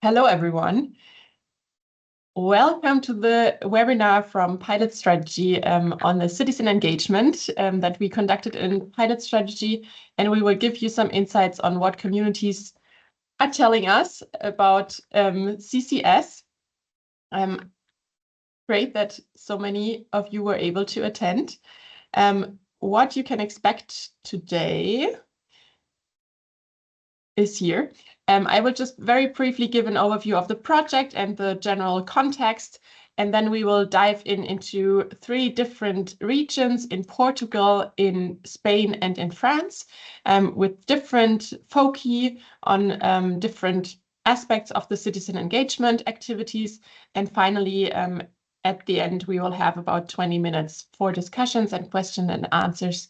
Hello, everyone. Welcome to the webinar from PilotSTRATEGY on the citizen engagement that we conducted in PilotSTRATEGY, and we will give you some insights on what communities are telling us about CCS. Great that so many of you were able to attend. What you can expect today is here. I will just very briefly give an overview of the project and the general context, and then we will dive into 3 different regions in Portugal, in Spain, and in France, with different foci on different aspects of the citizen engagement activities. And finally, at the end, we will have about 20 minutes for discussions and question and answers.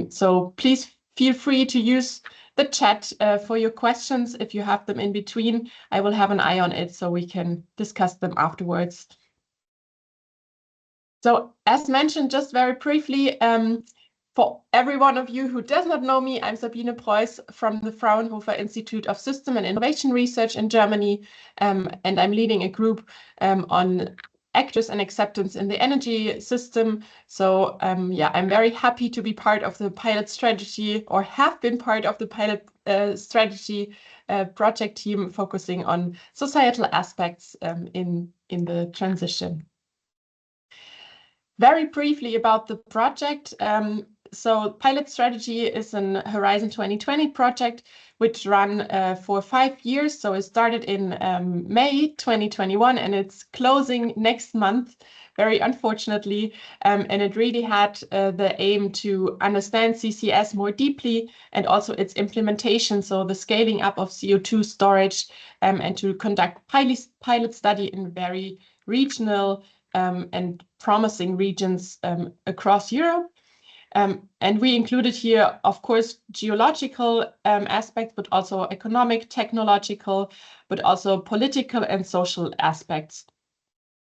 So please feel free to use the chat for your questions. If you have them in between, I will have an eye on it so we can discuss them afterwards. So as mentioned, just very briefly, for every one of you who does not know me, I'm Sabine Preuß from the Fraunhofer Institute of System and Innovation Research in Germany, and I'm leading a group on actors and acceptance in the energy system. So yeah, I'm very happy to be part of the PilotSTRATEGY, or have been part of the PilotSTRATEGY project team focusing on societal aspects in the transition. Very briefly about the project. So PilotSTRATEGY is an Horizon 2020 project which ran for 5 years. So it started in May 2021 and it's closing next month, very unfortunately. And it really had the aim to understand CCS more deeply and also its implementation. So the scaling up of CO2 storage and to conduct pilot study in very regional and promising regions across Europe. And we included here, of course, geological aspects, but also economic, technological, but also political and social aspects.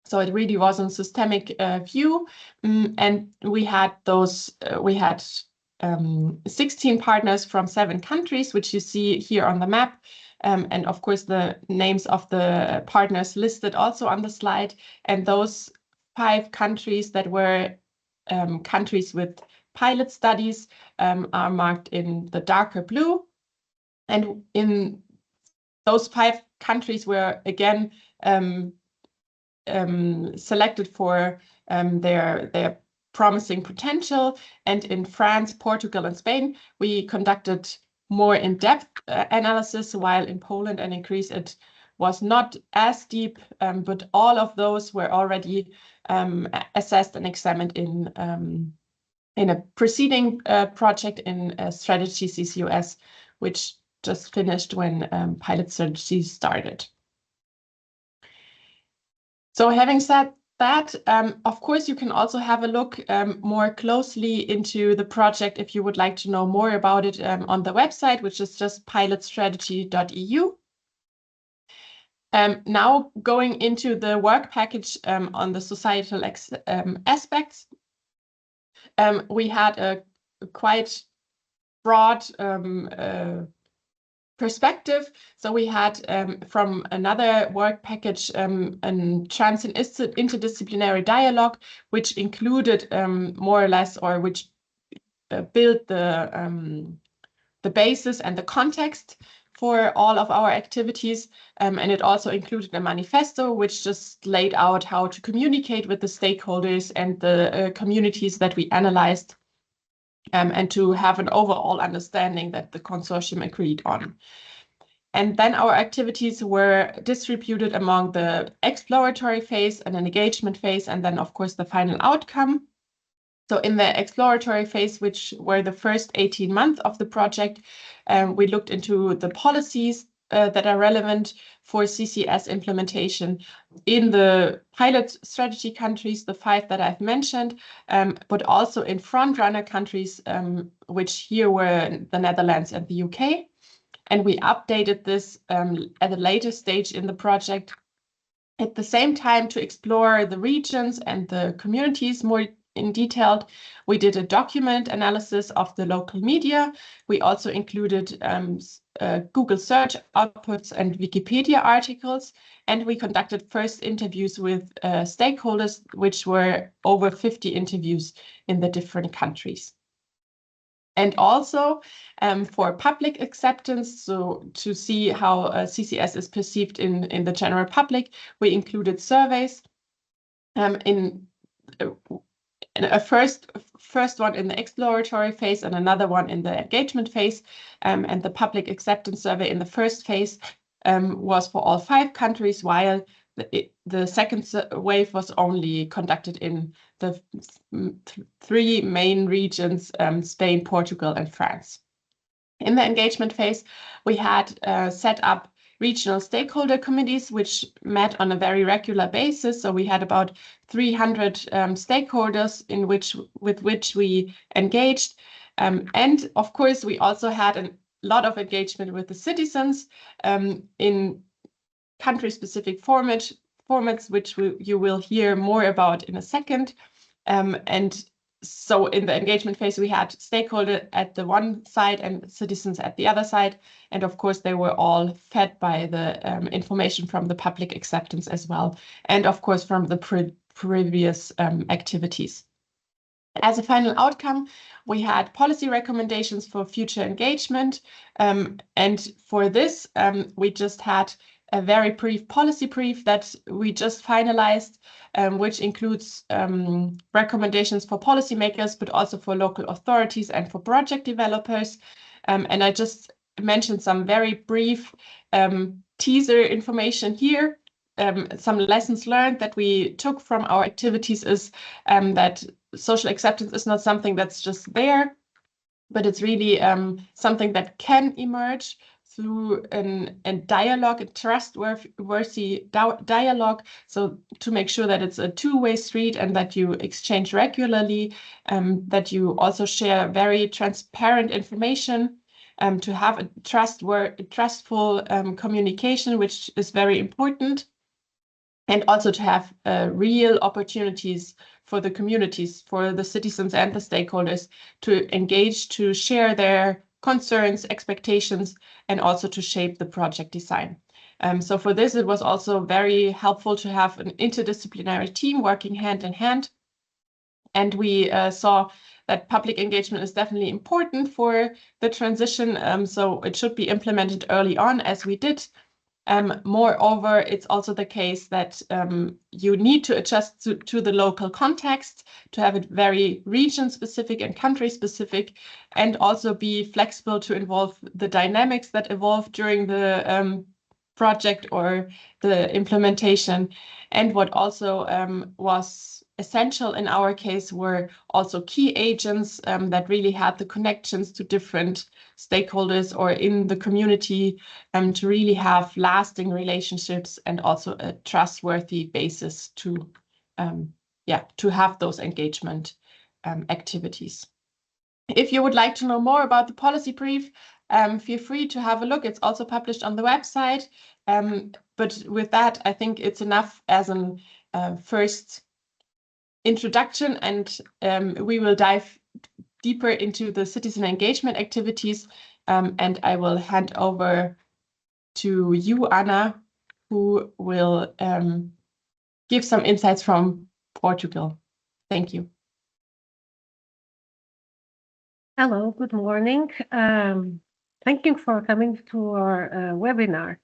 So it really was a systemic view. And we had 16 partners from 7 countries, which you see here on the map. And of course, the names of the partners listed also on the slide. And those 5 countries that were countries with pilot studies are marked in the darker blue. And in those 5 countries were again selected for their promising potential. And in France, Portugal, and Spain, we conducted more in-depth analysis, while in Poland and in Greece it was not as deep, but all of those were already assessed and examined in a preceding project in Strategy CCUS, which just finished when PilotSTRATEGY started. So having said that, of course, you can also have a look more closely into the project if you would like to know more about it on the website, which is just pilotstrategy.eu. Now going into the work package on the societal aspects, we had a quite broad perspective. So we had from another work package a trans and interdisciplinary dialogue, which included more or less, or which built the basis and the context for all of our activities. And it also included a manifesto, which just laid out how to communicate with the stakeholders and the communities that we analyzed, and to have an overall understanding that the consortium agreed on. And then our activities were distributed among the exploratory phase and an engagement phase, and then, of course, the final outcome. So in the exploratory phase, which were the first 18 months of the project, we looked into the policies that are relevant for CCS implementation in the PilotSTRATEGY countries, the 5 that I've mentioned, but also in front-runner countries, which here were the Netherlands and the UK. And we updated this at a later stage in the project, at the same time to explore the regions and the communities more in detail. We did a document analysis of the local media. We also included Google search outputs and Wikipedia articles, and we conducted first interviews with stakeholders, which were over 50 interviews in the different countries. And also for public acceptance, so to see how CCS is perceived in the general public, we included surveys in a first one in the exploratory phase and another one in the engagement phase. And the public acceptance survey in the first phase was for all 5 countries, while the second wave was only conducted in the 3 main regions, Spain, Portugal, and France. In the engagement phase, we had set up regional stakeholder committees, which met on a very regular basis. So we had about 300 stakeholders with which we engaged. And of course, we also had a lot of engagement with the citizens in country-specific formats, which you will hear more about in a second. And so in the engagement phase, we had stakeholders at the one side and citizens at the other side. And of course, they were all fed by the information from the public acceptance as well. And of course, from the previous activities. As a final outcome, we had policy recommendations for future engagement. And for this, we just had a very brief policy brief that we just finalized, which includes recommendations for policymakers, but also for local authorities and for project developers. And I just mentioned some very brief teaser information here. Some lessons learned that we took from our activities is that social acceptance is not something that's just there, but it's really something that can emerge through a dialogue, a trustworthy dialogue. So to make sure that it's a two-way street and that you exchange regularly, that you also share very transparent information, to have a trustful communication, which is very important. And also to have real opportunities for the communities, for the citizens and the stakeholders to engage, to share their concerns, expectations, and also to shape the project design. So for this, it was also very helpful to have an interdisciplinary team working hand in hand. And we saw that public engagement is definitely important for the transition. So it should be implemented early on, as we did. Moreover, it's also the case that you need to adjust to the local context, to have it very region-specific and country-specific, and also be flexible to involve the dynamics that evolve during the project or the implementation. And what also was essential in our case were also key agents that really had the connections to different stakeholders or in the community to really have lasting relationships and also a trustworthy basis to have those engagement activities. If you would like to know more about the policy brief, feel free to have a look. It's also published on the website. But with that, I think it's enough as a first introduction, and we will dive deeper into the citizen engagement activities. And I will hand over to you, Anna, who will give some insights from Portugal. Thank you. Hello, good morning. Thank you for coming to our webinar.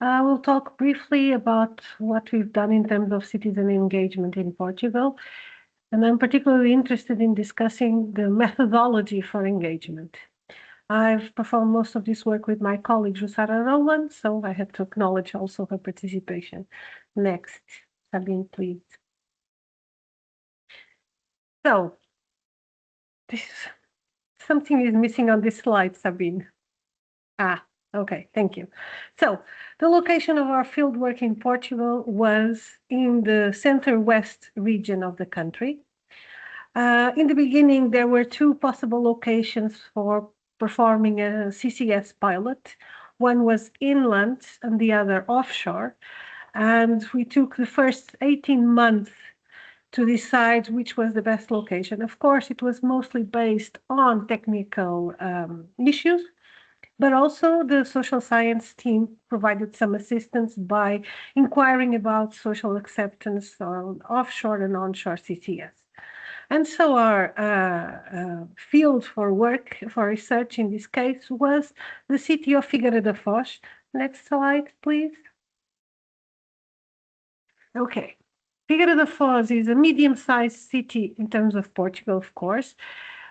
I will talk briefly about what we've done in terms of citizen engagement in Portugal. And I'm particularly interested in discussing the methodology for engagement. I've performed most of this work with my colleague, Jussara Roland, so I have to acknowledge also her participation. Next, Sabine, please. So, something is missing on this slide, Sabine. Okay, thank you. So the location of our fieldwork in Portugal was in the center-west region of the country. In the beginning, there were 2 possible locations for performing a CCS pilot. One was inland and the other offshore. And we took the first 18 months to decide which was the best location. Of course, it was mostly based on technical issues, but also the social science team provided some assistance by inquiring about social acceptance on offshore and onshore CCS. And so our field for work, for research in this case, was the city of Figueira da Foz. Next slide, please. Okay. Figueira da Foz is a medium-sized city in terms of Portugal, of course,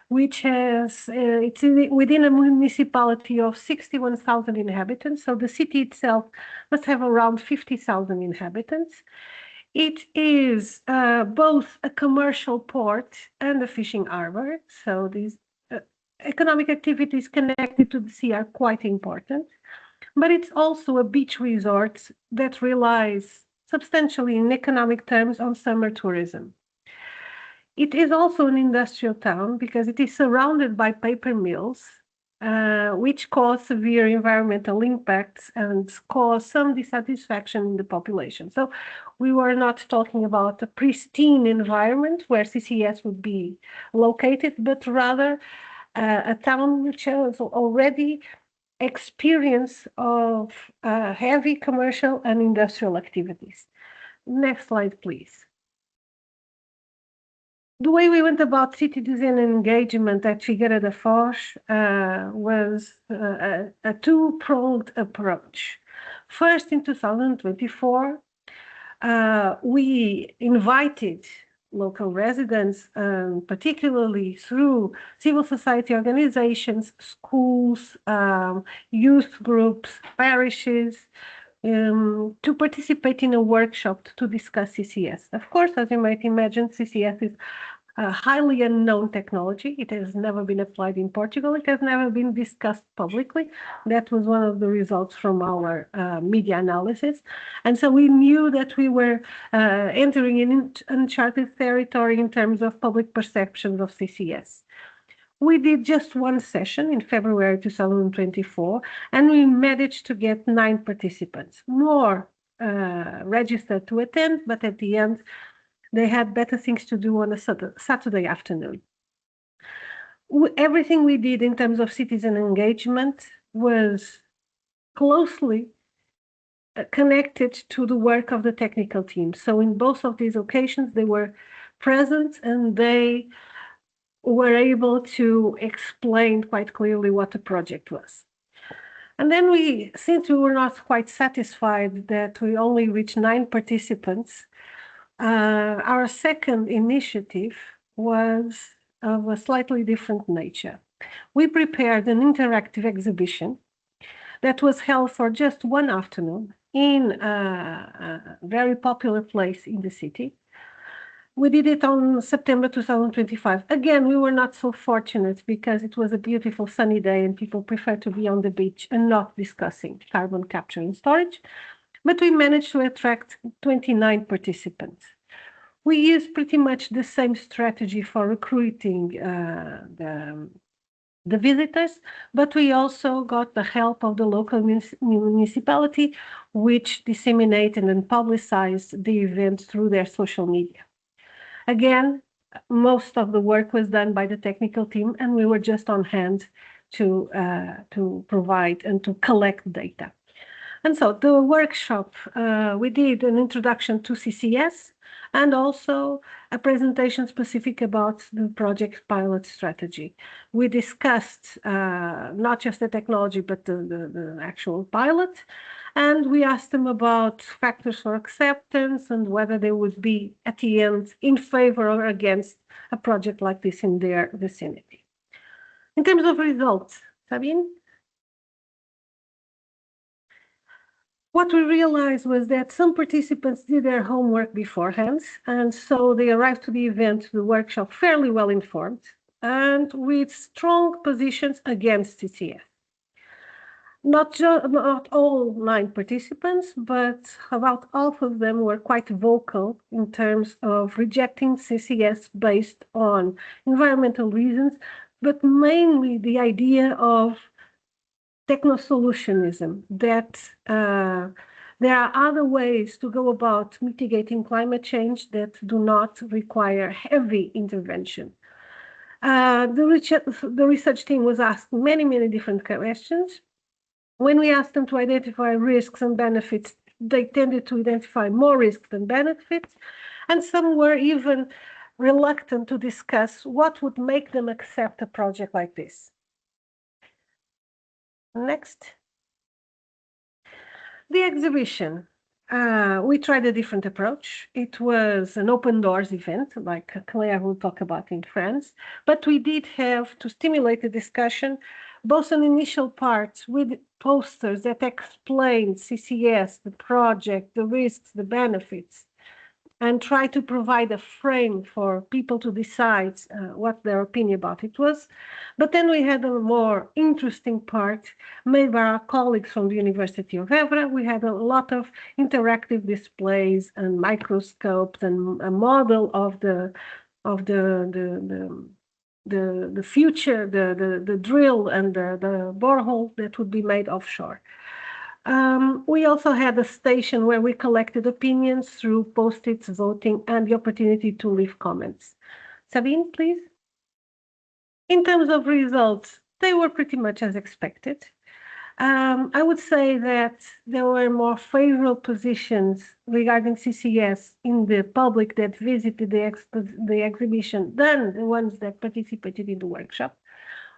which has, it's within a municipality of 61,000 inhabitants. So the city itself must have around 50,000 inhabitants. It is both a commercial port and a fishing harbor. So these economic activities connected to the sea are quite important. But it's also a beach resort that relies substantially in economic terms on summer tourism. It is also an industrial town because it is surrounded by paper mills, which cause severe environmental impacts and cause some dissatisfaction in the population. So we were not talking about a pristine environment where CCS would be located, but rather a town which has already experience of heavy commercial and industrial activities. Next slide, please. The way we went about citizen engagement at Figueira da Foz was a two-pronged approach. First, in 2024, we invited local residents, particularly through civil society organizations, schools, youth groups, parishes, to participate in a workshop to discuss CCS. Of course, as you might imagine, CCS is a highly unknown technology. It has never been applied in Portugal. It has never been discussed publicly. That was one of the results from our media analysis. And so we knew that we were entering in uncharted territory in terms of public perceptions of CCS. We did just one session in February 2024, and we managed to get 9 participants, more registered to attend, but at the end, they had better things to do on a Saturday afternoon. Everything we did in terms of citizen engagement was closely connected to the work of the technical team. So in both of these occasions, they were present and they were able to explain quite clearly what the project was. And then since we were not quite satisfied that we only reached 9 participants, our second initiative was of a slightly different nature. We prepared an interactive exhibition that was held for just one afternoon in a very popular place in the city. We did it on September 2025. Again, we were not so fortunate because it was a beautiful sunny day and people prefer to be on the beach and not discussing carbon capture and storage. But we managed to attract 29 participants. We used pretty much the same strategy for recruiting the visitors, but we also got the help of the local municipality, which disseminated and publicized the event through their social media. Again, most of the work was done by the technical team, and we were just on hand to provide and to collect data. And so the workshop, we did an introduction to CCS and also a presentation specific about the project pilot strategy. We discussed not just the technology, but the actual pilot. And we asked them about factors for acceptance and whether they would be at the end in favor or against a project like this in their vicinity. In terms of results, Sabine? What we realized was that some participants did their homework beforehand, and so they arrived to the event, the workshop, fairly well informed and with strong positions against CCS. Not all 9 participants, but about half of them were quite vocal in terms of rejecting CCS based on environmental reasons, but mainly the idea of techno-solutionism, that There are other ways to go about mitigating climate change that do not require heavy intervention. The research team was asked many different questions. When we asked them to identify risks and benefits, they tended to identify more risks than benefits, and some were even reluctant to discuss what would make them accept a project like this. Next. The exhibition. We tried a different approach. It was an open doors event, like Claire will talk about in France, but we did have to stimulate the discussion, both an initial part with posters that explained CCS, the project, the risks, the benefits, and try to provide a frame for people to decide what their opinion about it was. But then we had a more interesting part made by our colleagues from the University of Évora. We had a lot of interactive displays and microscopes and a model of the future, the drill and the borehole that would be made offshore. We also had a station where we collected opinions through post-its, voting, and the opportunity to leave comments. Sabine, please. In terms of results, they were pretty much as expected. I would say that there were more favorable positions regarding CCS in the public that visited the exhibition than the ones that participated in the workshop.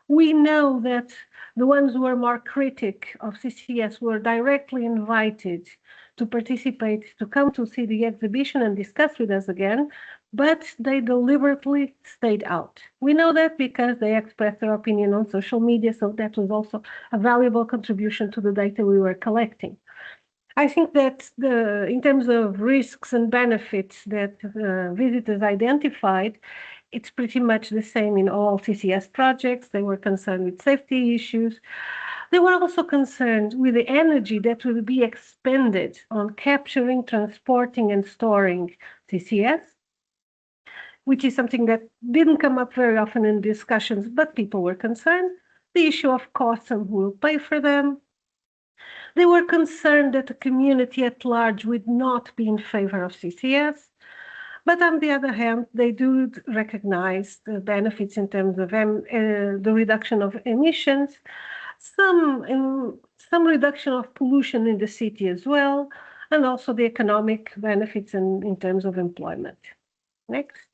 We know that the ones who were more critic of CCS were directly invited to participate, to come to see the exhibition and discuss with us again, but they deliberately stayed out. We know that because they expressed their opinion on social media, so that was also a valuable contribution to the data we were collecting. I think that in terms of risks and benefits that visitors identified, it's pretty much the same in all CCS projects. They were concerned with safety issues. They were also concerned with the energy that will be expended on capturing, transporting, and storing CCS, which is something that didn't come up very often in discussions, but people were concerned. The issue of costs and who will pay for them. They were concerned that the community at large would not be in favor of CCS. But on the other hand, they do recognize the benefits in terms of the reduction of emissions, some reduction of pollution in the city as well, and also the economic benefits in terms of employment. Next.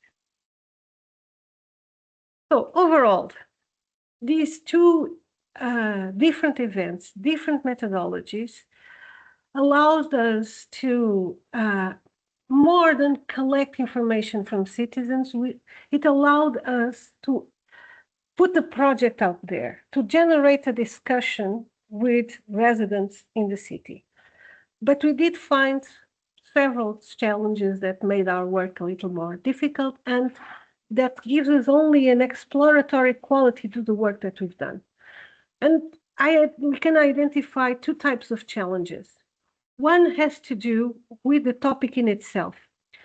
So overall, these two different events, different methodologies, allows us to more than collect information from citizens, it allowed us to put the project out there, to generate a discussion with residents in the city. But we did find several challenges that made our work a little more difficult, and that gives us only an exploratory quality to the work that we've done. And we can identify two types of challenges. One has to do with the topic in itself,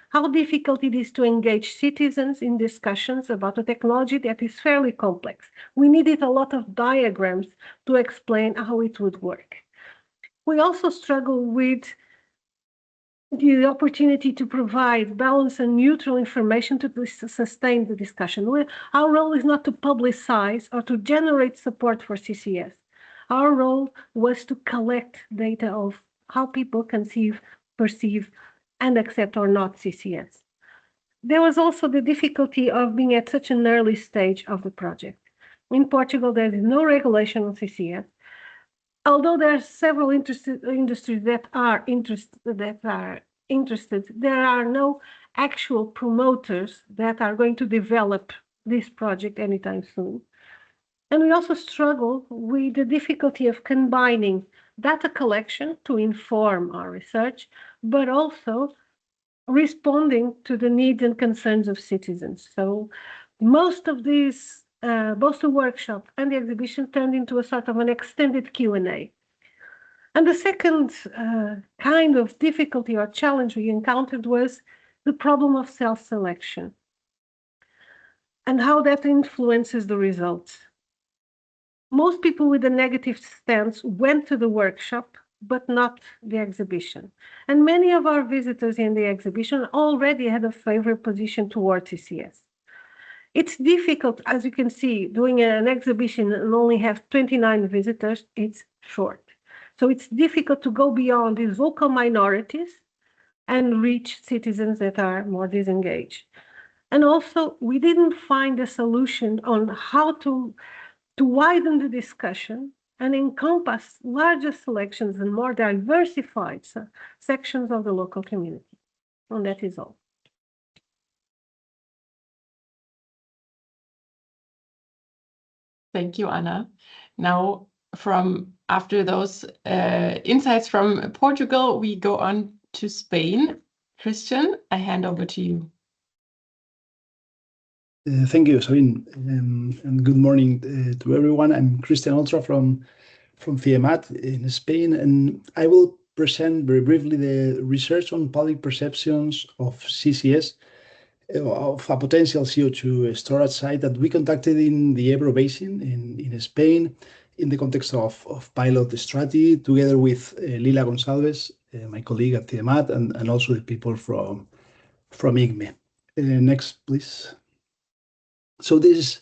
how difficult it is to engage citizens in discussions about a technology that is fairly complex. We needed a lot of diagrams to explain how it would work. We also struggle with the opportunity to provide balanced and neutral information to sustain the discussion. Our role is not to publicize or to generate support for CCS. Our role was to collect data of how people conceive, perceive, and accept or not CCS. There was also the difficulty of being at such an early stage of the project. In Portugal, there is no regulation on CCS. Although there are several industries that are interested, there are no actual promoters that are going to develop this project anytime soon. And we also struggle with the difficulty of combining data collection to inform our research, but also responding to the needs and concerns of citizens. So most of these, both the workshop and the exhibition turned into a sort of an extended Q&A. And the second kind of difficulty or challenge we encountered was the problem of self-selection and how that influences the results. Most people with a negative stance went to the workshop but not the exhibition. And many of our visitors in the exhibition already had a favorite position towards CCS. It's difficult, as you can see, doing an exhibition and only have 29 visitors, it's short. So it's difficult to go beyond these vocal minorities and reach citizens that are more disengaged. And also, we didn't find a solution on how to widen the discussion and encompass larger selections and more diversified sections of the local community. And that is all. Thank you, Anna. Now, after those insights from Portugal, we go on to Spain. Christian, I hand over to you. Thank you, Sabine, and good morning to everyone. I'm Christian Oltra from Ciemat in Spain, and I will present very briefly the research on public perceptions of CCS, of a potential CO2 storage site that we conducted in the Ebro Basin in Spain in the context of PilotSTRATEGY, together with Lila Gonçalves, my colleague at Ciemat, and also the people from IGME. Next, please. So this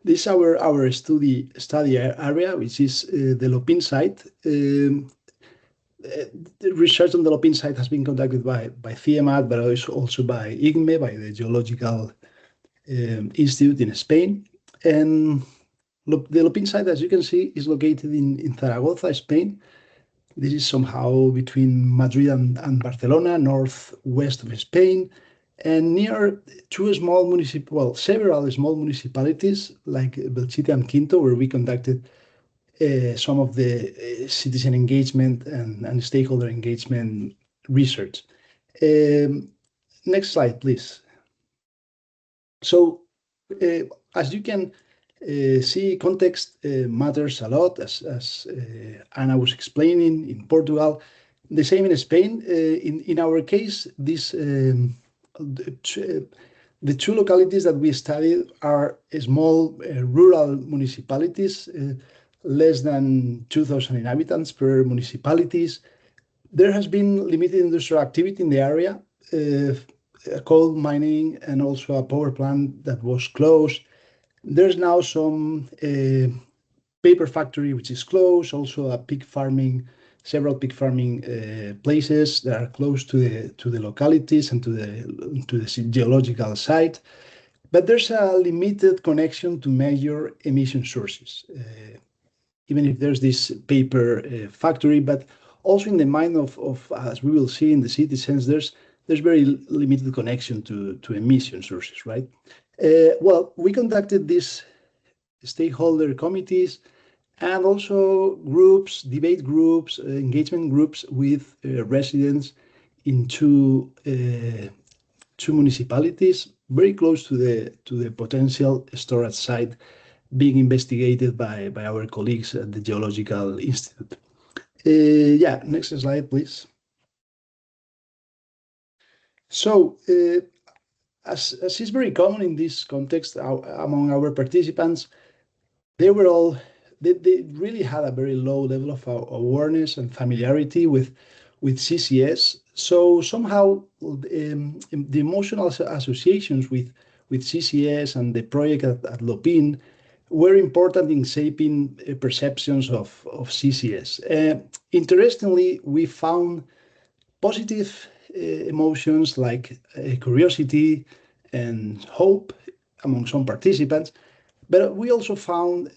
is our study area, which is the Lopin site. The research on the Lopin site has been conducted by Ciemat, but also by IGME, by the Geological Institute in Spain. And the Lopin site, as you can see, is located in Zaragoza, Spain. This is somehow between Madrid and Barcelona, northwest of Spain, and near several small municipalities like Belchite and Quinto, where we conducted some of the citizen engagement and stakeholder engagement research. Next slide, please. So, as you can see, context matters a lot, as Anna was explaining in Portugal. The same in Spain. In our case, the two localities that we studied are small rural municipalities, less than 2,000 inhabitants per municipalities. There has been limited industrial activity in the area, coal mining, and also a power plant that was closed. There's now some paper factory which is closed, also several pig farming places that are close to the localities and to the geological site. But there's a limited connection to major emission sources, even if there's this paper factory. But also in the mind of as we will see in the citizens, there's very limited connection to emission sources, right? Well, we conducted these stakeholder committees and also debate groups, engagement groups with residents in two municipalities, very close to the potential storage site being investigated by our colleagues at the Geological Institute. Yeah, next slide, please. So, as is very common in this context among our participants, they really had a very low level of awareness and familiarity with CCS. So somehow the emotional associations with CCS and the project at Lopin were important in shaping perceptions of CCS. Interestingly, we found positive emotions like curiosity and hope among some participants, but we also found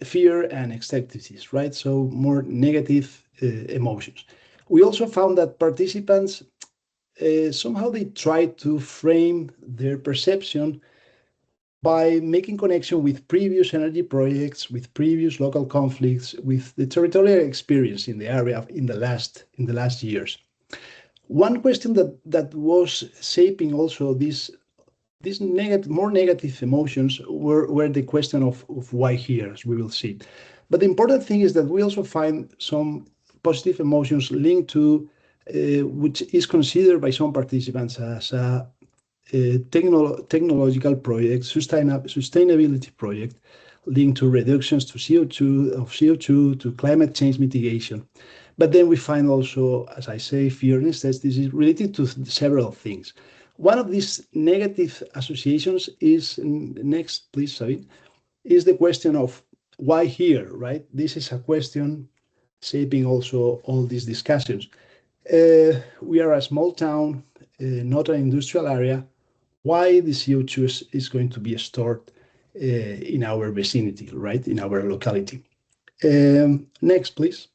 fear and skepticism, right? So more negative emotions. We also found that participants somehow they tried to frame their perception by making connection with previous energy projects, with previous local conflicts, with the territorial experience in the area in the last years. One question that was shaping also these more negative emotions were the question of why here, as we will see. But the important thing is that we also find some positive emotions linked to which is considered by some participants as a technological project, sustainability project linked to reductions to CO2, to climate change mitigation. But then we find also, as I say, fear and stress. This is related to several things. One of these negative associations is, next, please, Sabine, is the question of why here, right? This is a question shaping also all these discussions. We are a small town, not an industrial area. Why the CO2 is going to be stored in our vicinity, right? In our locality. Next, please.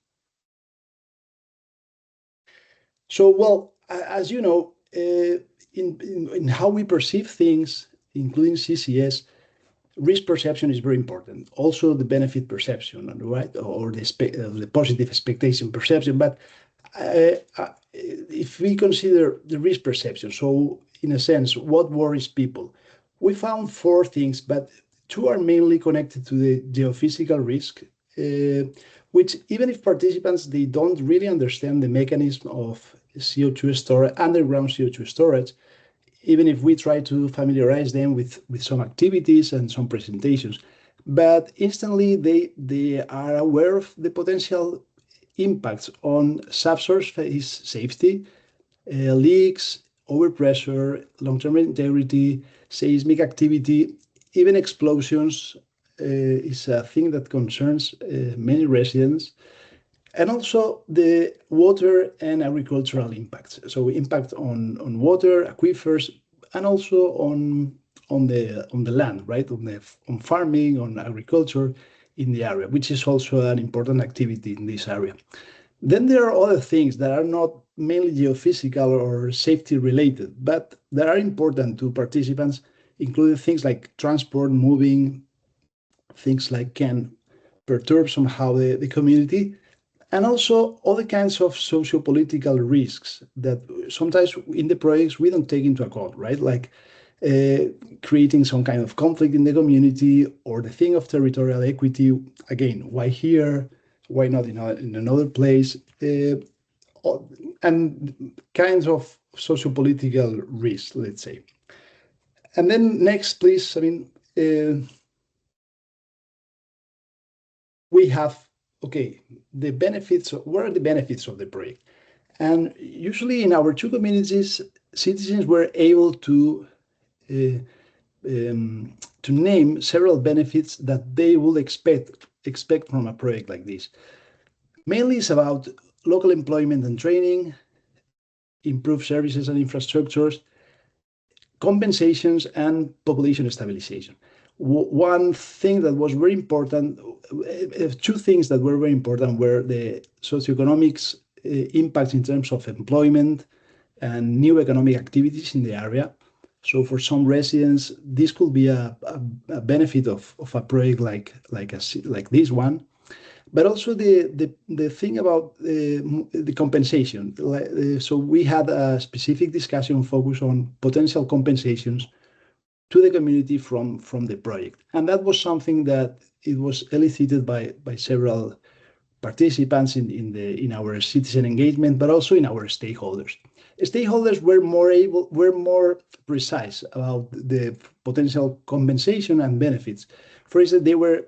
So, well, as you know, in how we perceive things, including CCS, risk perception is very important. Also, the benefit perception, right, or the positive expectation perception. But if we consider the risk perception, so in a sense, what worries people, we found 4 things, but 2 are mainly connected to the geophysical risk, which even if participants, they don't really understand the mechanism of CO2 storage, underground CO2 storage, even if we try to familiarize them with some activities and some presentations, but instantly they are aware of the potential impacts on subsurface safety, leaks, overpressure, long-term integrity, seismic activity, even explosions is a thing that concerns many residents, and also the water and agricultural impacts. So impact on water, aquifers, and also on the land, right? On farming, on agriculture in the area, which is also an important activity in this area. Then there are other things that are not mainly geophysical or safety related, but that are important to participants, including things like transport, moving, things like can perturb somehow the community, and also other kinds of socio-political risks that sometimes in the projects we don't take into account, right? Like creating some kind of conflict in the community, or the thing of territorial equity. Again, why here? Why not in another place? And kinds of socio-political risks, let's say. And then next, please. I mean, we have, okay, the benefits. What are the benefits of the project? And usually in our 2 communities, citizens were able to name several benefits that they would expect from a project like this. Mainly it's about local employment and training, improved services and infrastructures, compensations, and population stabilization. One thing that was very important, 2 things that were very important were the socioeconomics impacts in terms of employment and new economic activities in the area. So for some residents, this could be a benefit of a project like this one. But also the thing about the compensation. So we had a specific discussion focused on potential compensations to the community from the project, and that was something that it was elicited by several participants in our citizen engagement, but also in our stakeholders. Stakeholders were more precise about the potential compensation and benefits. For instance, they were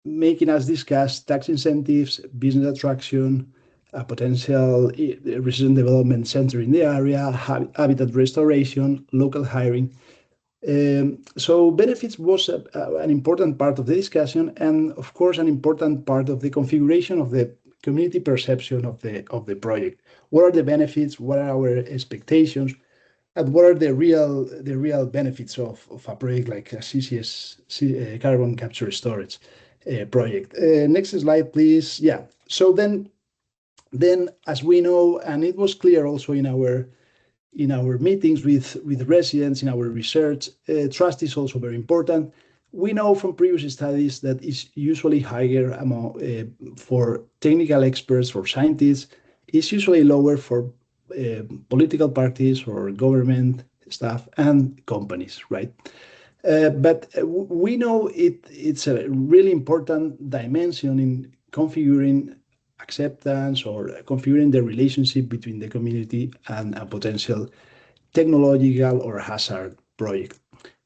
making us discuss tax incentives, business attraction, a potential resident development center in the area, habitat restoration, local hiring. So benefits was an important part of the discussion, and of course an important part of the configuration of the community perception of the project. What are the benefits? What are our expectations? And what are the real benefits of a project like a CCS, carbon capture storage project? Next slide, please. Yeah. So then, as we know, and it was clear also in our meetings with residents, in our research, trust is also very important. We know from previous studies that it's usually higher among for technical experts or scientists. It's usually lower for political parties or government staff and companies, right? But we know it's a really important dimension in configuring acceptance or configuring the relationship between the community and a potential technological or hazard project.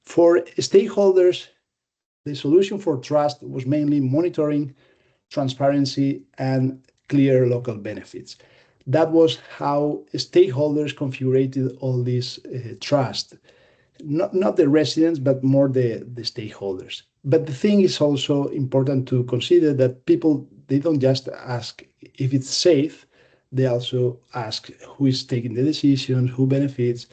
For stakeholders, the solution for trust was mainly monitoring, transparency, and clear local benefits. That was how stakeholders configured all this trust. Not the residents, but more the stakeholders. But the thing is also important to consider that people, they don't just ask if it's safe, they also ask who is taking the decision, who benefits,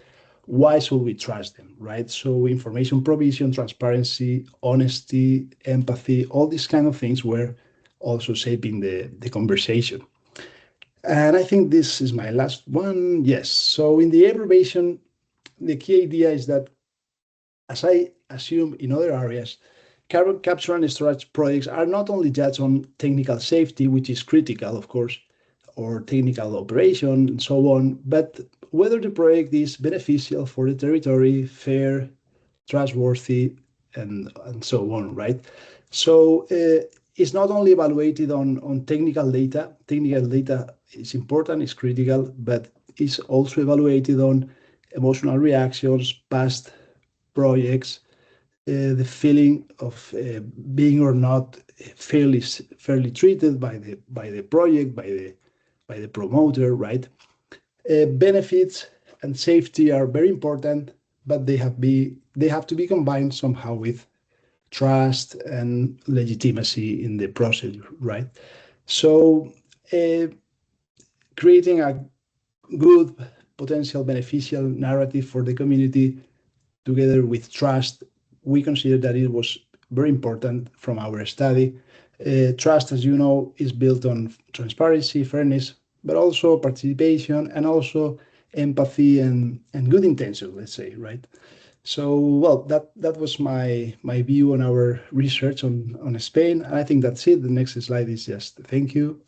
why should we trust them, right? So information provision, transparency, honesty, empathy, all these kind of things were also shaping the conversation. And I think this is my last one. Yes. So in the abbreviation, the key idea is that, as I assume in other areas, carbon capture and storage projects are not only judged on technical safety, which is critical, of course, or technical operation and so on, but whether the project is beneficial for the territory, fair, trustworthy, and so on, right? So it's not only evaluated on technical data. Technical data is important, it's critical, but it's also evaluated on emotional reactions, past projects, the feeling of being or not fairly treated by the project, by the promoter, right? Benefits and safety are very important, but they have to be combined somehow with trust and legitimacy in the process, right? So creating a good potential beneficial narrative for the community together with trust, we consider that it was very important from our study. Trust, as you know, is built on transparency, fairness, but also participation and also empathy and good intention, let's say, right? So, well, that was my view on our research on Spain. And I think that's it. The next slide is just thank you.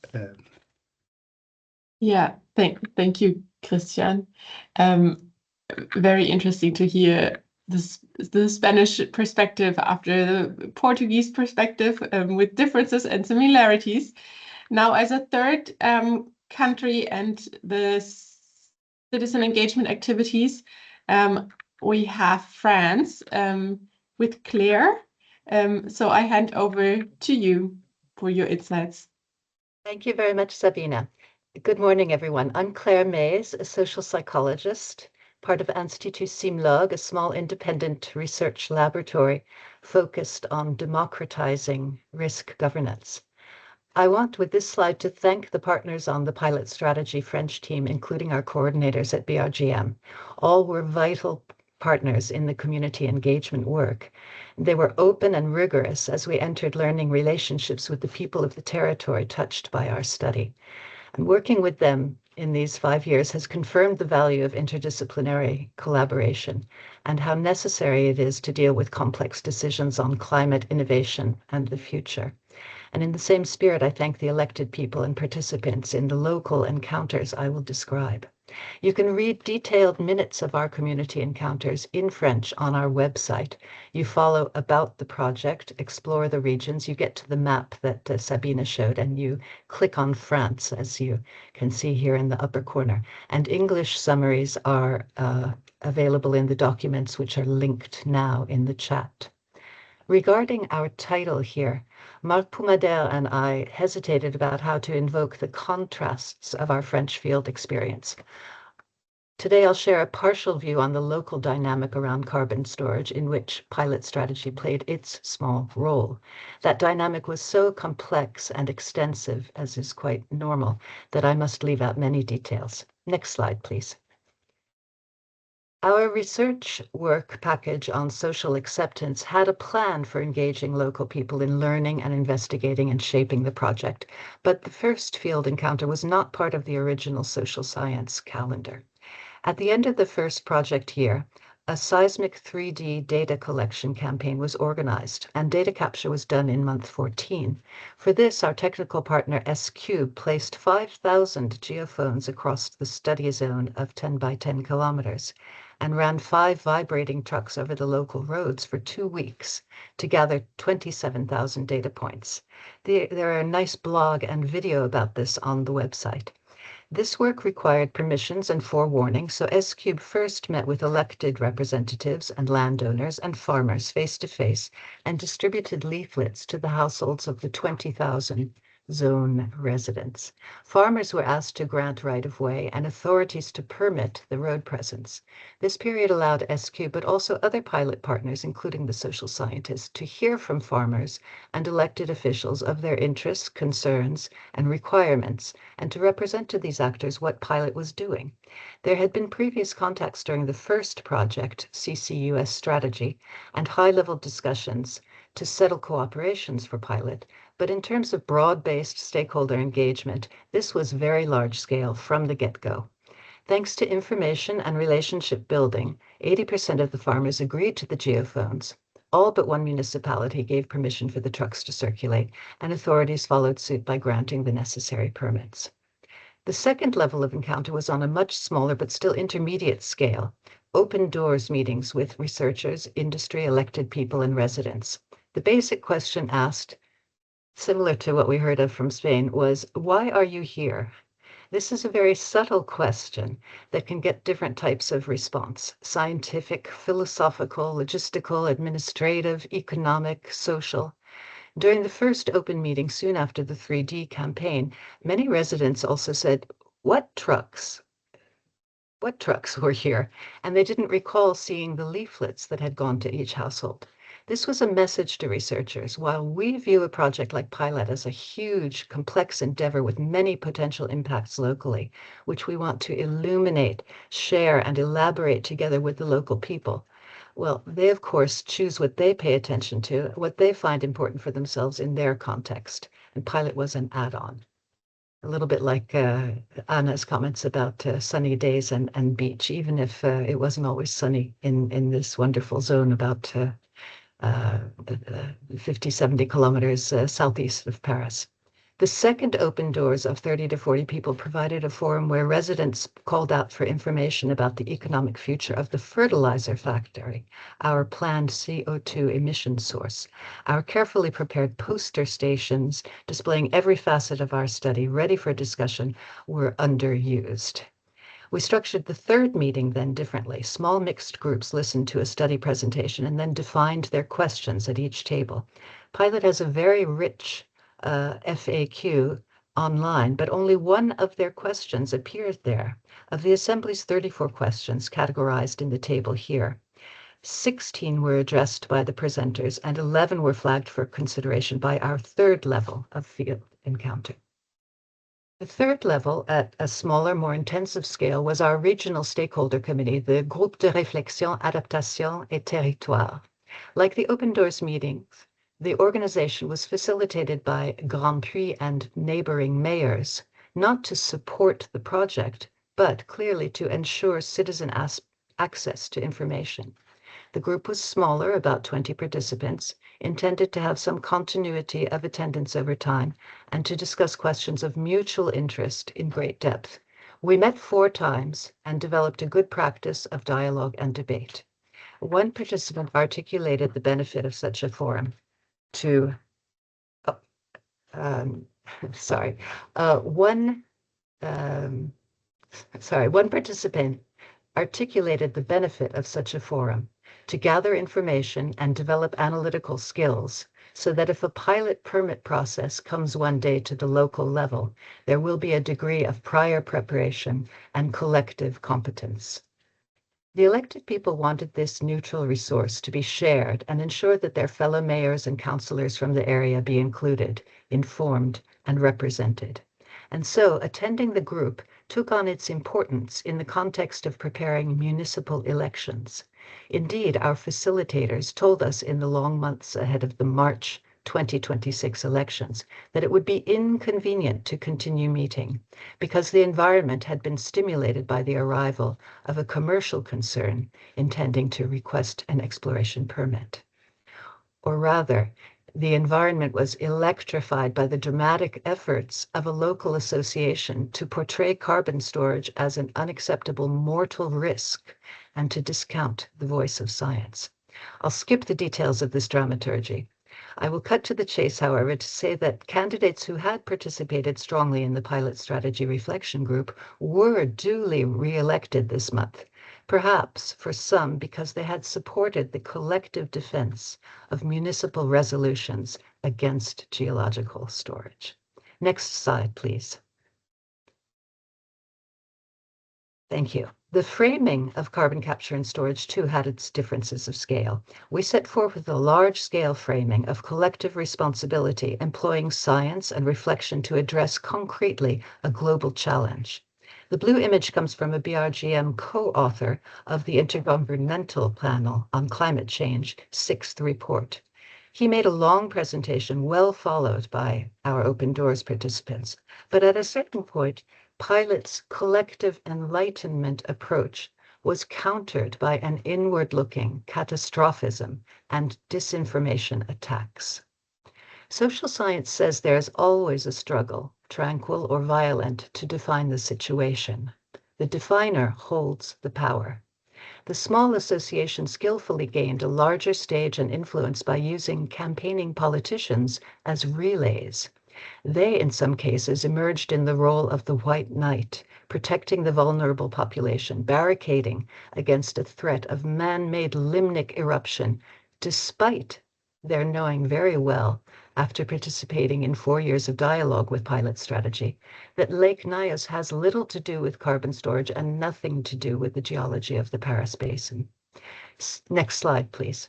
Yeah, thank you, Christian. Very interesting to hear the Spanish perspective after the Portuguese perspective, with differences and similarities. Now, as a third country and the citizen engagement activities, we have France with Claire. So I hand over to you for your insights. Thank you very much, Sabine. Good morning, everyone. I'm Claire Mays, a social psychologist, part of Institut Symlog, a small independent research laboratory focused on democratizing risk governance. I want, with this slide, to thank the partners on the PilotSTRATEGY French team, including our coordinators at BRGM. All were vital partners in the community engagement work. They were open and rigorous as we entered learning relationships with the people of the territory touched by our study. And working with them in these 5 years has confirmed the value of interdisciplinary collaboration and how necessary it is to deal with complex decisions on climate, innovation, and the future. And in the same spirit, I thank the elected people and participants in the local encounters I will describe. You can read detailed minutes of our community encounters in French on our website. You follow about the project, explore the regions, you get to the map that Sabine showed, and you click on France, as you can see here in the upper corner. And English summaries are available in the documents, which are linked now in the chat. Regarding our title here, Marc Poumadère and I hesitated about how to invoke the contrasts of our French field experience. Today, I'll share a partial view on the local dynamic around carbon storage in which PilotSTRATEGY played its small role. That dynamic was so complex and extensive, as is quite normal, that I must leave out many details. Next slide, please. Our research work package on social acceptance had a plan for engaging local people in learning and investigating and shaping the project, but the first field encounter was not part of the original social science calendar. At the end of the first project year, a seismic 3D data collection campaign was organized, and data capture was done in month 14. For this, our technical partner S-Cube placed 5,000 geophones across the study zone of 10 by 10 kilometers and ran 5 vibrating trucks over the local roads for 2 weeks to gather 27,000 data points. There are a nice blog and video about this on the website. This work required permissions and forewarning, so S-Cube first met with elected representatives and landowners and farmers face-to-face and distributed leaflets to the households of the 20,000 zone residents. Farmers were asked to grant right-of-way and authorities to permit the road presence. This period allowed SQ, but also other pilot partners, including the social scientists, to hear from farmers and elected officials of their interests, concerns, and requirements, and to represent to these actors what Pilot was doing. There had been previous contacts during the first project, PilotSTRATEGY, and high-level discussions to settle cooperations for Pilot, but in terms of broad-based stakeholder engagement, this was very large-scale from the get-go. Thanks to information and relationship building, 80% of the farmers agreed to the geophones. All but one municipality gave permission for the trucks to circulate, and authorities followed suit by granting the necessary permits. The second level of encounter was on a much smaller but still intermediate scale, open doors meetings with researchers, industry, elected people, and residents. The basic question asked, similar to what we heard of from Spain, was, why are you here? This is a very subtle question that can get different types of response: scientific, philosophical, logistical, administrative, economic, social. During the first open meeting soon after the 3D campaign, many residents also said, what trucks were here? And they didn't recall seeing the leaflets that had gone to each household. This was a message to researchers. While we view a project like Pilot as a huge, complex endeavor with many potential impacts locally, which we want to illuminate, share, and elaborate together with the local people, well, they, of course, choose what they pay attention to, what they find important for themselves in their context. And Pilot was an add-on. A little bit like Anna's comments about sunny days and beach, even if it wasn't always sunny in this wonderful zone about 50, 70 kilometers southeast of Paris. The second open doors of 30 to 40 people provided a forum where residents called out for information about the economic future of the fertilizer factory, our planned CO2 emission source. Our carefully prepared poster stations displaying every facet of our study ready for discussion were underused. We structured the third meeting then differently. Small mixed groups listened to a study presentation and then defined their questions at each table. Pilot has a very rich FAQ online, but only one of their questions appeared there. Of the Assembly's 34 questions categorized in the table here, 16 were addressed by the presenters and 11 were flagged for consideration by our third level of field encounter. The third level, at a smaller, more intensive scale, was our regional stakeholder committee, the Groupe de Réflexion, Adaptation et Territoire. Like the Open Doors meetings, the organization was facilitated by Grand Prix and neighboring mayors, not to support the project, but clearly to ensure citizen access to information. The group was smaller, about 20 participants, intended to have some continuity of attendance over time and to discuss questions of mutual interest in great depth. We met 4 times and developed a good practice of dialogue and debate. One participant articulated the benefit of such a forum to, one participant articulated the benefit of such a forum to gather information and develop analytical skills so that if a pilot permit process comes one day to the local level, there will be a degree of prior preparation and collective competence. The elected people wanted this neutral resource to be shared and ensure that their fellow mayors and councillors from the area be included, informed, and represented. And so attending the group took on its importance in the context of preparing municipal elections. Indeed, our facilitators told us in the long months ahead of the March 2026 elections that it would be inconvenient to continue meeting because the environment had been stimulated by the arrival of a commercial concern intending to request an exploration permit. Or rather, the environment was electrified by the dramatic efforts of a local association to portray carbon storage as an unacceptable mortal risk and to discount the voice of science. I'll skip the details of this dramaturgy. I will cut to the chase, however, to say that candidates who had participated strongly in the PilotSTRATEGY reflection group were duly re-elected this month, perhaps for some because they had supported the collective defense of municipal resolutions against geological storage. Next slide, please. Thank you. The framing of carbon capture and storage too had its differences of scale. We set forth a large-scale framing of collective responsibility, employing science and reflection to address concretely a global challenge. The blue image comes from a BRGM co-author of the Intergovernmental Panel on Climate Change, 6th report. He made a long presentation, well followed by our Open Doors participants, but at a certain point, Pilot's collective enlightenment approach was countered by an inward-looking catastrophism and disinformation attacks. Social science says there is always a struggle, tranquil or violent, to define the situation. The definer holds the power. The small association skillfully gained a larger stage and influence by using campaigning politicians as relays. They, in some cases, emerged in the role of the white knight, protecting the vulnerable population, barricading against a threat of man-made limnic eruption, despite their knowing very well, after participating in 4 years of dialogue with PilotSTRATEGY, that Lake Nyos has little to do with carbon storage and nothing to do with the geology of the Paris Basin. Next slide, please.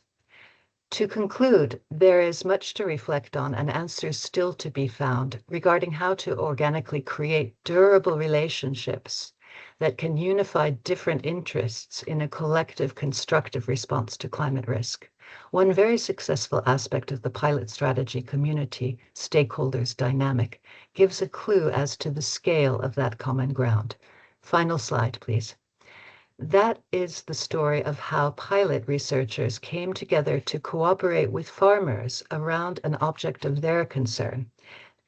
To conclude, there is much to reflect on and answers still to be found regarding how to organically create durable relationships that can unify different interests in a collective constructive response to climate risk. One very successful aspect of the PilotSTRATEGY community stakeholders dynamic gives a clue as to the scale of that common ground. Final slide, please. That is the story of how pilot researchers came together to cooperate with farmers around an object of their concern,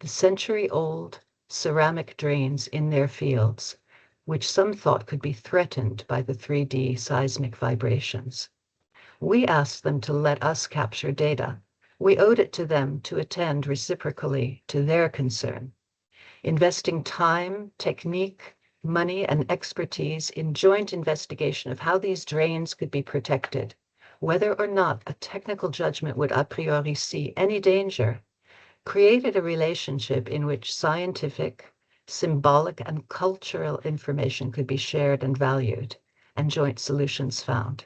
the century-old ceramic drains in their fields, which some thought could be threatened by the 3D seismic vibrations. We asked them to let us capture data. We owed it to them to attend reciprocally to their concern, investing time, technique, money, and expertise in joint investigation of how these drains could be protected, whether or not a technical judgment would a priori see any danger, created a relationship in which scientific, symbolic, and cultural information could be shared and valued, and joint solutions found.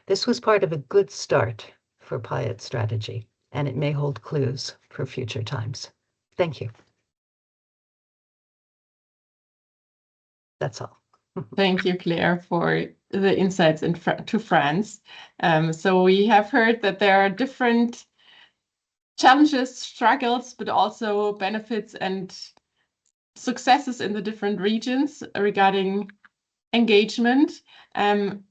This was part of a good start for PilotSTRATEGY, and it may hold clues for future times. Thank you. That's all. Thank you, Claire, for the insights to France. So we have heard that there are different challenges, struggles, but also benefits and successes in the different regions regarding engagement. And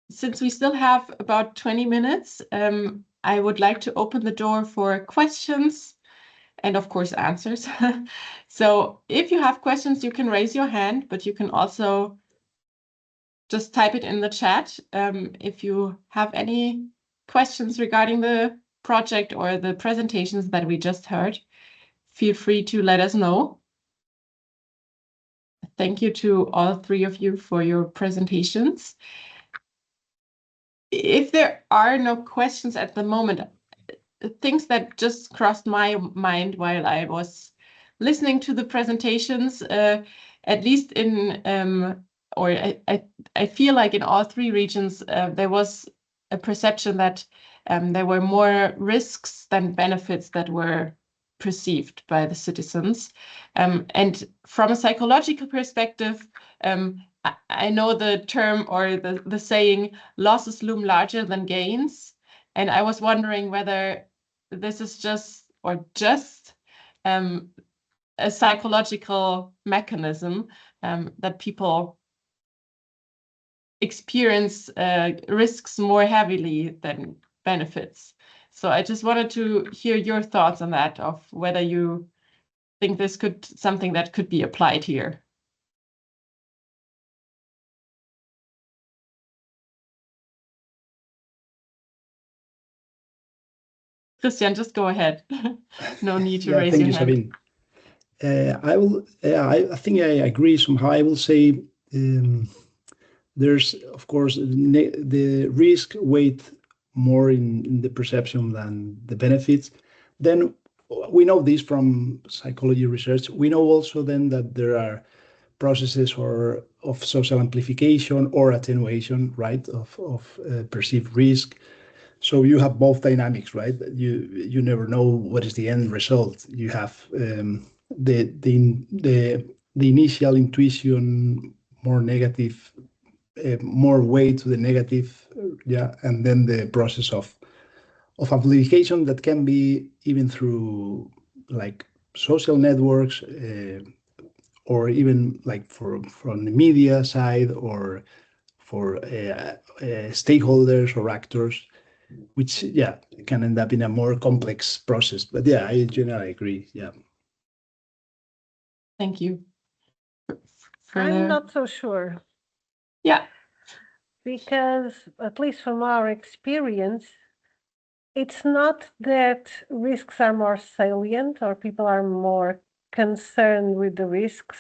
since we still have about 20 minutes, I would like to open the door for questions and of course answers. So if you have questions, you can raise your hand, but you can also just type it in the chat. If you have any questions regarding the project or the presentations that we just heard, feel free to let us know. Thank you to all three of you for your presentations. If there are no questions at the moment, things that just crossed my mind while I was listening to the presentations, at least in, I feel like in all three regions, there was a perception that there were more risks than benefits that were perceived by the citizens. And from a psychological perspective, I know the term or the saying, losses loom larger than gains. And I was wondering whether this is just a psychological mechanism that people experience risks more heavily than benefits. So I just wanted to hear your thoughts on that, of whether you think this could something that could be applied here. Christian, just go ahead. No need to raise your hand. Thank you, Sabine. I think I agree somehow. I will say there's, of course, the risk weight more in the perception than the benefits. Then we know this from psychology research. We know also then that there are processes of social amplification or attenuation, right, of perceived risk. So you have both dynamics, right? You never know what is the end result. You have the initial intuition, more negative, more weight to the negative, yeah, and then the process of amplification that can be even through like social networks, or even like from the media side, or for stakeholders or actors, which can end up in a more complex process. But I generally agree. Yeah. Thank you. I'm not so sure. Yeah. Because at least from our experience, it's not that risks are more salient or people are more concerned with the risks.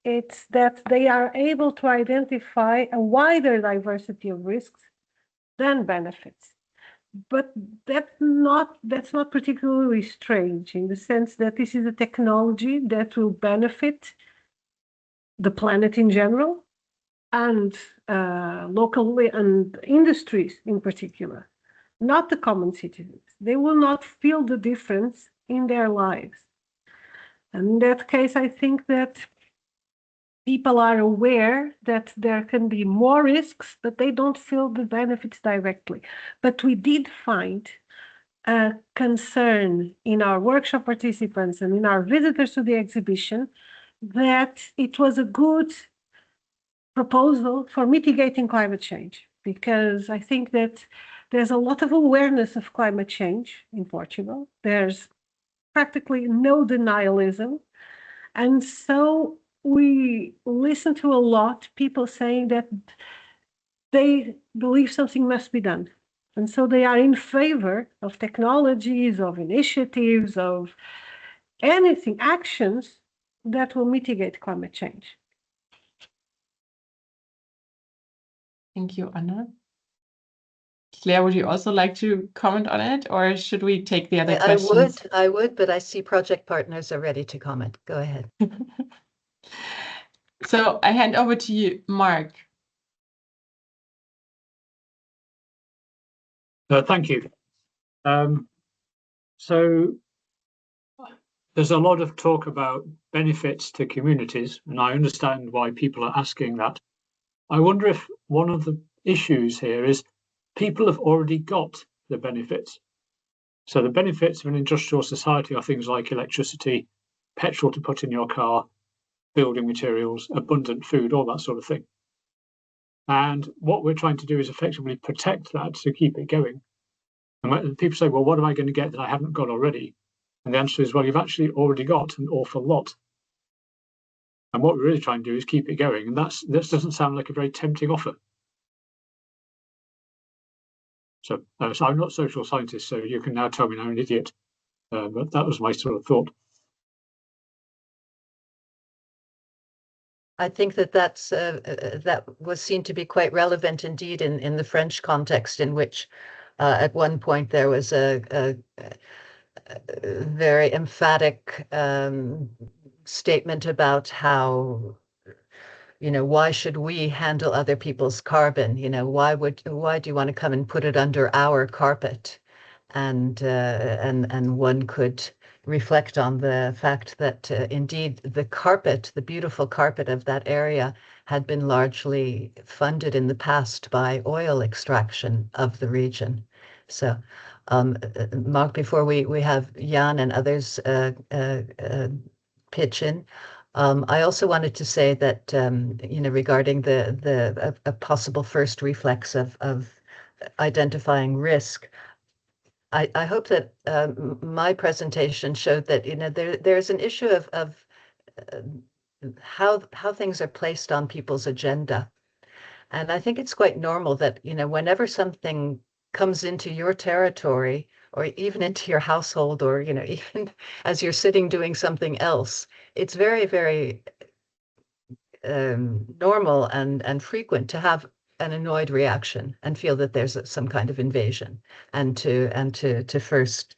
It's that they are able to identify a wider diversity of risks than benefits. But that's not particularly strange in the sense that this is a technology that will benefit the planet in general and locally and industries in particular, not the common citizens. They will not feel the difference in their lives. And in that case, I think that people are aware that there can be more risks, but they don't feel the benefits directly. But we did find a concern in our workshop participants and in our visitors to the exhibition that it was a good proposal for mitigating climate change, because I think that there's a lot of awareness of climate change in Portugal. There's practically no denialism. And so we listen to a lot people saying that they believe something must be done. And so they are in favor of technologies, of initiatives, of anything, actions that will mitigate climate change. Thank you, Anna. Claire, would you also like to comment on it, or should we take the other questions? I would, but I see project partners are ready to comment. Go ahead. So I hand over to you, Mark. Thank you. So there's a lot of talk about benefits to communities, and I understand why people are asking that. I wonder if one of the issues here is people have already got the benefits. So the benefits of an industrial society are things like electricity, petrol to put in your car, building materials, abundant food, all that sort of thing. And what we're trying to do is effectively protect that to keep it going. And people say, well, what am I going to get that I haven't got already? And the answer is, well, you've actually already got an awful lot. And what we're really trying to do is keep it going. And this doesn't sound like a very tempting offer. So I'm not a social scientist, so you can now tell me I'm an idiot. But that was my sort of thought. I think that was seen to be quite relevant indeed in the French context, in which at one point there was a very emphatic statement about how, why should we handle other people's carbon? Why do you want to come and put it under our carpet? And one could reflect on the fact that indeed the beautiful carpet of that area had been largely funded in the past by oil extraction of the region. So, Mark, before we have Jan and others pitch in, I also wanted to say that regarding a possible first reflex of identifying risk, I hope that my presentation showed that there's an issue of how things are placed on people's agenda, and I think it's quite normal that whenever something comes into your territory or even into your household, or even as you're sitting doing something else, it's very, very normal and frequent to have an annoyed reaction and feel that there's some kind of invasion, and to first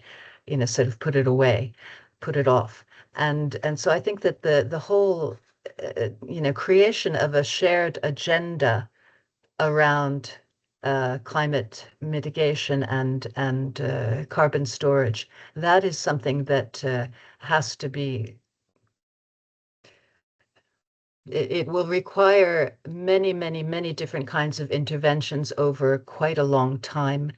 sort of put it away, put it off. And so I think that the whole, creation of a shared agenda around climate mitigation and carbon storage, that is something that has to be. It will require many, many, many different kinds of interventions over quite a long time.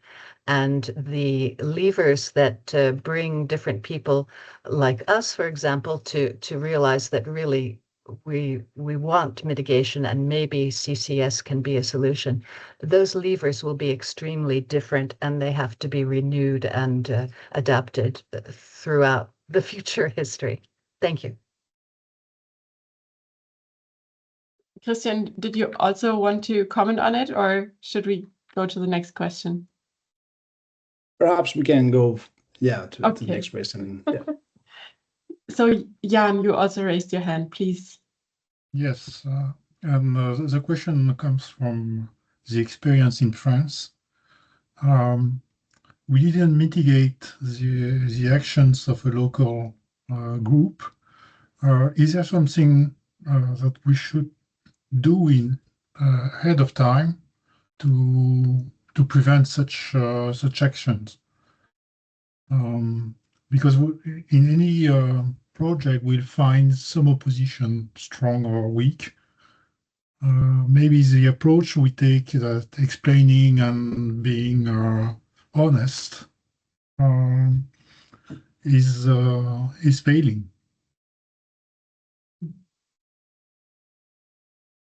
And the levers that bring different people like us, for example, to realize that really we want mitigation and maybe CCS can be a solution. Those levers will be extremely different, and they have to be renewed and adapted throughout the future history. Thank you. Christian, did you also want to comment on it, or should we go to the next question? Perhaps we can go, to Okay. the next question. Yeah. So Jan, you also raised your hand, please. Yes, and the question comes from the experience in France. We didn't mitigate the actions of a local group. Is there something that we should do ahead of time to prevent such actions? Because in any project, we'll find some opposition, strong or weak. Maybe the approach we take, that explaining and being honest, is failing.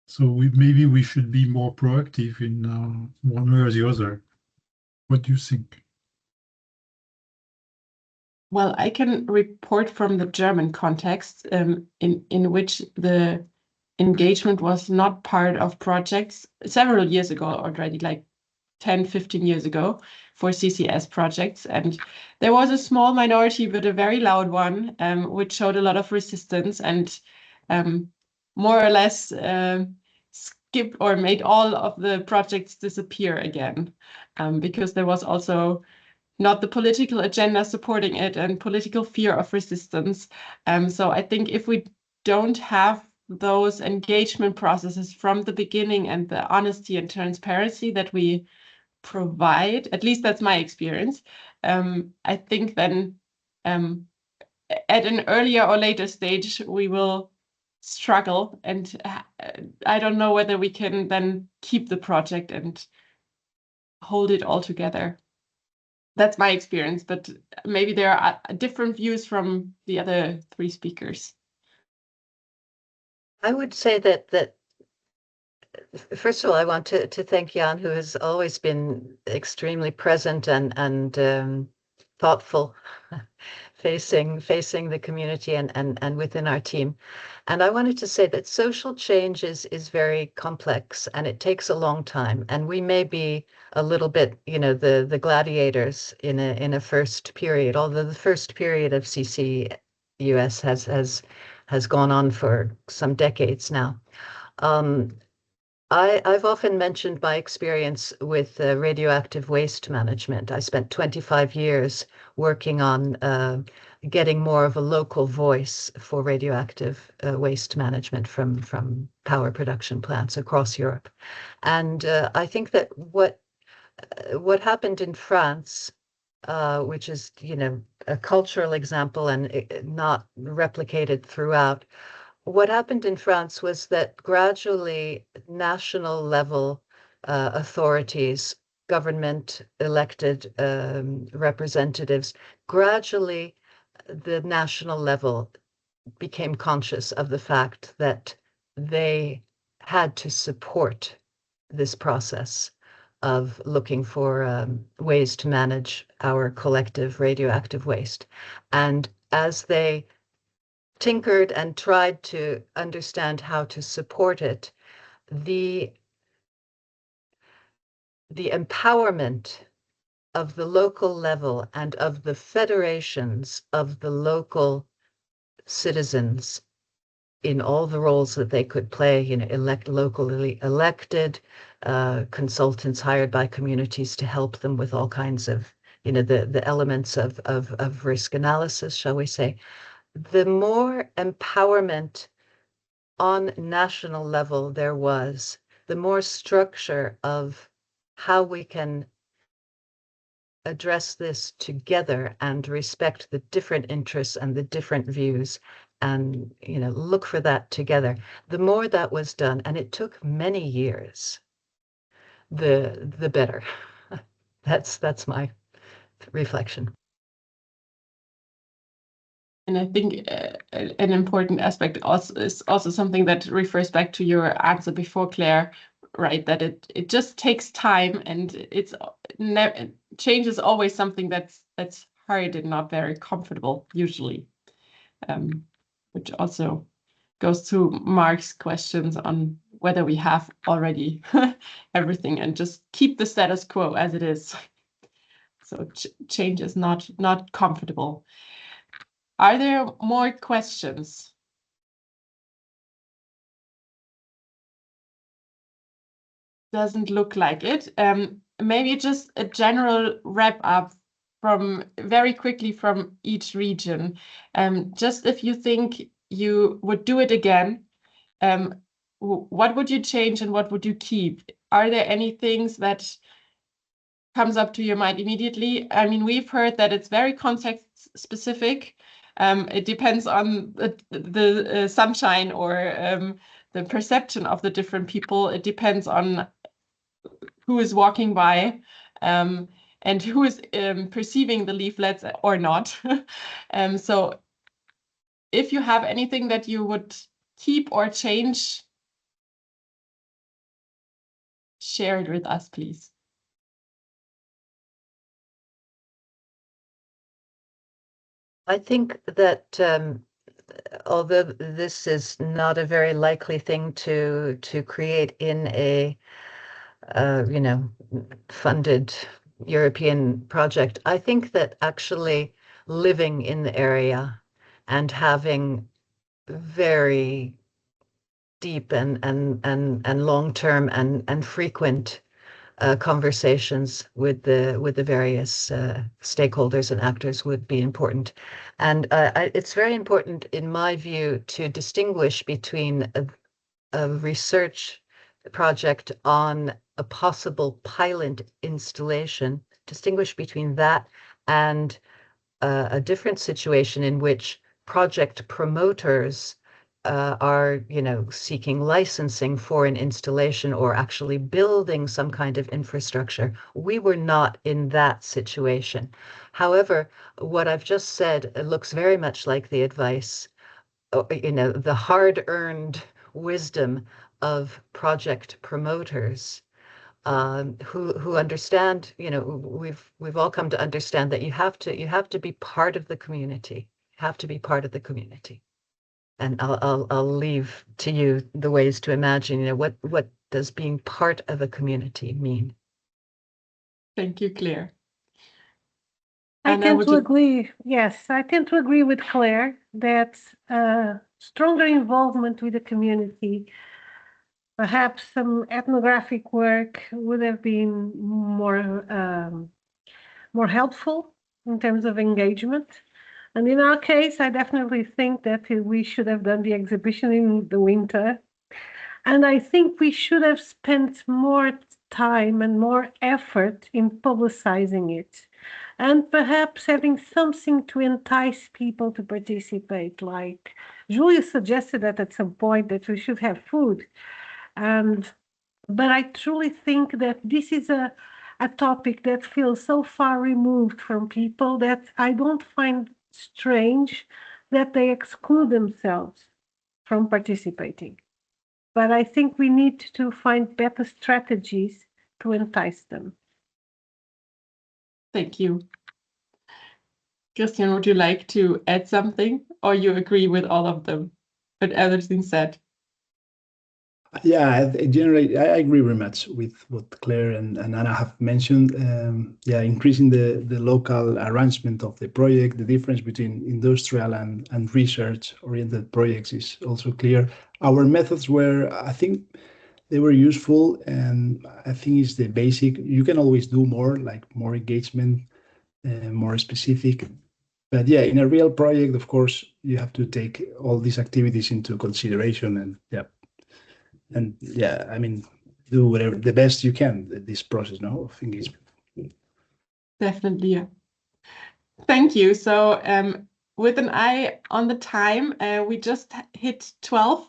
So maybe we should be more proactive in one way or the other. What do you think? Well, I can report from the German context, in which the engagement was not part of projects several years ago already, like 10, 15 years ago, for CCS projects. And there was a small minority, but a very loud one, which showed a lot of resistance and more or less skipped or made all of the projects disappear again, because there was also not the political agenda supporting it and political fear of resistance. So I think if we don't have those engagement processes from the beginning and the honesty and transparency that we provide, at least that's my experience, I think then at an earlier or later stage, we will struggle. And I don't know whether we can then keep the project and hold it all together. That's my experience, but maybe there are different views from the other three speakers. I would say that first of all, I want to thank Jan, who has always been extremely present and thoughtful, facing the community and within our team. And I wanted to say that social change is very complex, and it takes a long time. And we may be a little bit, the gladiators in a first period, although the first period of CCUS has gone on for some decades now. I've often mentioned my experience with radioactive waste management. I spent 25 years working on getting more of a local voice for radioactive waste management from power production plants across Europe. And I think that what happened in France, which is, a cultural example and not replicated throughout, what happened in France was that gradually national level authorities, government elected representatives, gradually the national level became conscious of the fact that they had to support this process of looking for ways to manage our collective radioactive waste. And as they tinkered and tried to understand how to support it, the empowerment of the local level and of the federations of the local citizens in all the roles that they could play, locally elected, consultants hired by communities to help them with all kinds of the elements of risk analysis, shall we say, the more empowerment on national level there was, the more structure of how we can address this together and respect the different interests and the different views and look for that together. The more that was done, and it took many years, the better. That's my reflection. And I think an important aspect also is also something that refers back to your answer before, Claire, right? That it just takes time, and change is always something that's hard and not very comfortable usually, which also goes to Mark's questions on whether we have already everything and just keep the status quo as it is. So change is not comfortable. Are there more questions? Doesn't look like it. Maybe just a general wrap up very quickly from each region. Just if you think you would do it again, what would you change and what would you keep? Are there any things that comes up to your mind immediately? I mean, we've heard that it's very context specific. It depends on the sunshine or the perception of the different people. It depends on who is walking by and who is perceiving the leaflets or not. So if you have anything that you would keep or change, share it with us, please. I think that although this is not a very likely thing to create in a funded European project, I think that actually living in the area and having very deep and long-term and frequent conversations with the various stakeholders and actors would be important. And it's very important, in my view, to distinguish between a research project on a possible pilot installation, distinguish between that and a different situation in which project promoters are, seeking licensing for an installation or actually building some kind of infrastructure. We were not in that situation. However, what I've just said looks very much like the advice, the hard-earned wisdom of project promoters who understand. We've all come to understand that you have to be part of the community. You have to be part of the community. And I'll leave to you the ways to imagine, what does being part of a community mean? Thank you, Claire. I tend to agree. Yes, I tend to agree with Claire that stronger involvement with the community, perhaps some ethnographic work would have been more helpful in terms of engagement. And in our case, I definitely think that we should have done the exhibition in the winter. And I think we should have spent more time and more effort in publicizing it. And perhaps having something to entice people to participate. Like Julia suggested that at some point that we should have food. But I truly think that this is a topic that feels so far removed from people that I don't find strange that they exclude themselves from participating. But I think we need to find better strategies to entice them. Thank you. Christian, would you like to add something, or you agree with all of them, with everything said? Yeah, generally, I agree very much with what Claire and Anna have mentioned. Increasing the local arrangement of the project, the difference between industrial and research-oriented projects is also clear. Our methods were, I think, they were useful, and I think it's the basic. You can always do more, like more engagement, more specific. But yeah, in a real project, of course, you have to take all these activities into consideration, and I mean, do whatever the best you can this process, no, of engagement. Definitely. Yeah. Thank you. So with an eye on the time, we just hit 12.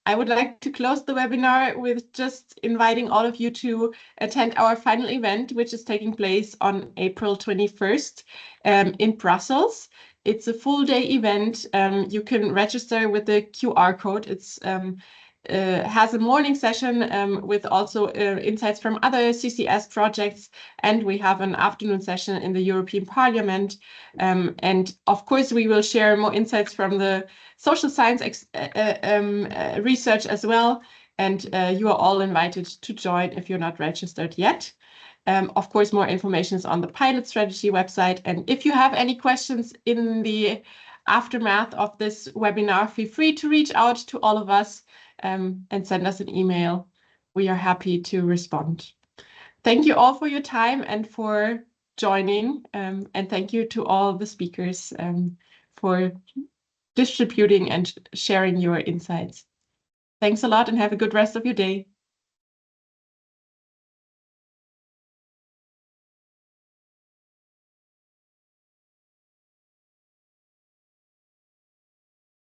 I would like to close the webinar with just inviting all of you to attend our final event, which is taking place on April 21st in Brussels. It's a full day event. You can register with the QR code. It's has a morning session with also insights from other CCS projects, and we have an afternoon session in the European Parliament. And of course, we will share more insights from the social science research as well. And you are all invited to join if you're not registered yet. Of course, more information is on the PilotSTRATEGY website. And if you have any questions in the aftermath of this webinar, feel free to reach out to all of us and send us an email. We are happy to respond. Thank you all for your time and for joining. And thank you to all the speakers for distributing and sharing your insights. Thanks a lot and have a good rest of your day.